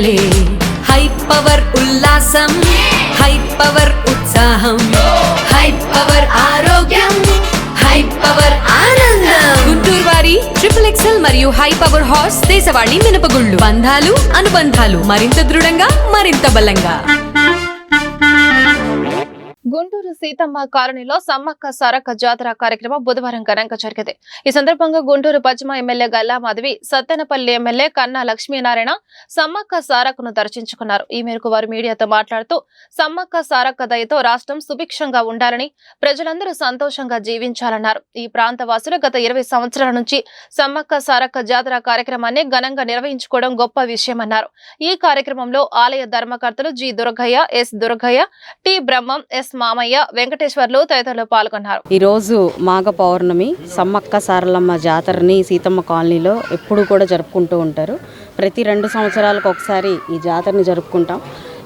పండగలే high power ఉల్లాసం high power ఉత్సాహం high power ఆరోగ్యం హై పవర్ ఆనందం. గుంటూరు వారి XXL మరియు హై పవర్ హార్స్ దేశవాళీ మినపగుళ్ళు. బంధాలు అనుబంధాలు మరింత దృఢంగా మరింత బలంగా. గుంటూరు సీతమ్మ కాలనీలో సమ్మక్క సారక్క జాతర కార్యక్రమం బుధవారం ఘనంగా జరిగింది. ఈ సందర్భంగా గుంటూరు పశ్చిమ ఎమ్మెల్యే గల్లా మాధవి, సత్తెనపల్లి ఎమ్మెల్యే కన్నా లక్ష్మీనారాయణ సమ్మక్క సారక్కను దర్శించుకున్నారు. ఈ మేరకు వారు మీడియాతో మాట్లాడుతూ సమ్మక్క సారక్క దయతో రాష్ట్రం సుభిక్షంగా ఉండాలని, ప్రజలందరూ సంతోషంగా జీవించాలన్నారు. ఈ ప్రాంత వాసులు గత 20 సంవత్సరాల నుంచి సమ్మక్క సారక్క జాతర కార్యక్రమాన్ని ఘనంగా నిర్వహించుకోవడం గొప్ప విషయమన్నారు. ఈ కార్యక్రమంలో ఆలయ ధర్మకర్తలు G Durgaiah, S Durgaiah, T Brahmam, S Mamaiah, Venkateswarlu తదితరులు పాల్గొన్నారు. ఈరోజు మాఘ పౌర్ణమి సమ్మక్క సారలమ్మ జాతరని సీతమ్మ కాలనీలో ఎప్పుడు కూడా జరుపుకుంటూ ఉంటారు. ప్రతి 2 సంవత్సరాలకు ఒకసారి ఈ జాతరని జరుపుకుంటాం.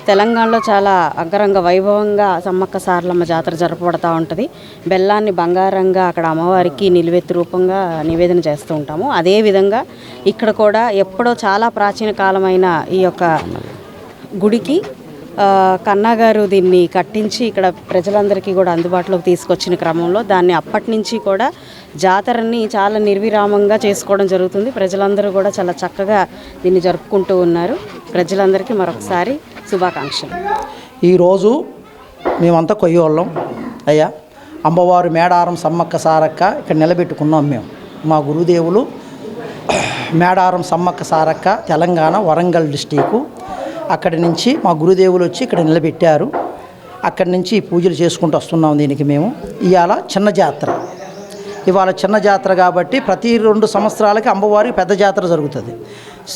తెలంగాణలో చాలా అంగరంగ వైభవంగా సమ్మక్క సారలమ్మ జాతర జరపబడతా ఉంటుంది. బెల్లాన్ని బంగారంగా అక్కడ అమ్మవారికి నిలువెత్తు రూపంగా నివేదన చేస్తూ ఉంటాము. అదేవిధంగా ఇక్కడ కూడా ఎప్పుడో చాలా ప్రాచీన కాలమైన ఈ యొక్క గుడికి కన్నగారు దీన్ని కట్టించి ఇక్కడ ప్రజలందరికీ కూడా అందుబాటులోకి తీసుకొచ్చిన క్రమంలో దాన్ని అప్పటి నుంచి కూడా జాతరని చాలా నిర్విరామంగా చేసుకోవడం జరుగుతుంది. ప్రజలందరూ కూడా చాలా చక్కగా దీన్ని జరుపుకుంటూ ఉన్నారు. ప్రజలందరికీ మరొకసారి శుభాకాంక్షలు. ఈరోజు మేమంతా కొయ్యోళ్ళం అయ్యా, అమ్మవారు మేడారం సమ్మక్క సారక్క ఇక్కడ నిలబెట్టుకున్నాం. మేము మా గురుదేవులు మేడారం సమ్మక్క సారక్క తెలంగాణ వరంగల్ డిస్టికు. అక్కడి నుంచి మా గురుదేవులు వచ్చి ఇక్కడ నిలబెట్టారు. అక్కడి నుంచి పూజలు చేసుకుంటూ వస్తున్నాం. దీనికి మేము ఇవాళ చిన్న జాతర, ఇవాళ చిన్న జాతర కాబట్టి ప్రతి 2 సంవత్సరాలకి అమ్మవారికి పెద్ద జాతర జరుగుతుంది.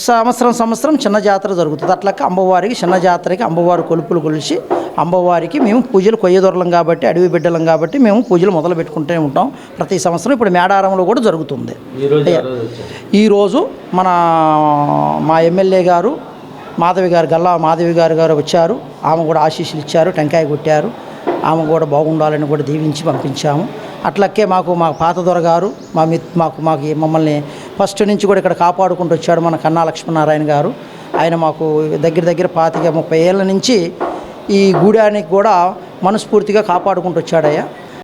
సంవత్సరం చిన్న జాతర జరుగుతుంది. అట్లాగే అమ్మవారికి చిన్న జాతరకి అమ్మవారి కొలుపులు కొలిచి అమ్మవారికి మేము పూజలు కొయ్యదొరలం కాబట్టి, అడవి బిడ్డలం కాబట్టి మేము పూజలు మొదలు పెట్టుకుంటూనే ఉంటాం ప్రతి సంవత్సరం. ఇప్పుడు మేడారంలో కూడా జరుగుతుంది. ఈరోజు మా ఎమ్మెల్యే గారు మాధవి గారు, గల్లా మాధవి గారు వచ్చారు. ఆమె కూడా ఆశీస్సులు ఇచ్చారు, టెంకాయ కొట్టారు. ఆమె కూడా బాగుండాలని కూడా దీవించి పంపించాము. అట్లకే మా పాత దొరగారు మమ్మల్ని ఫస్ట్ నుంచి కూడా ఇక్కడ కాపాడుకుంటూ వచ్చాడు మన కన్నా లక్ష్మీనారాయణ గారు. ఆయన మాకు దగ్గర 25-30 ఏళ్ళ నుంచి ఈ గూడానికి కూడా మనస్ఫూర్తిగా కాపాడుకుంటూ వచ్చాడయ్యా.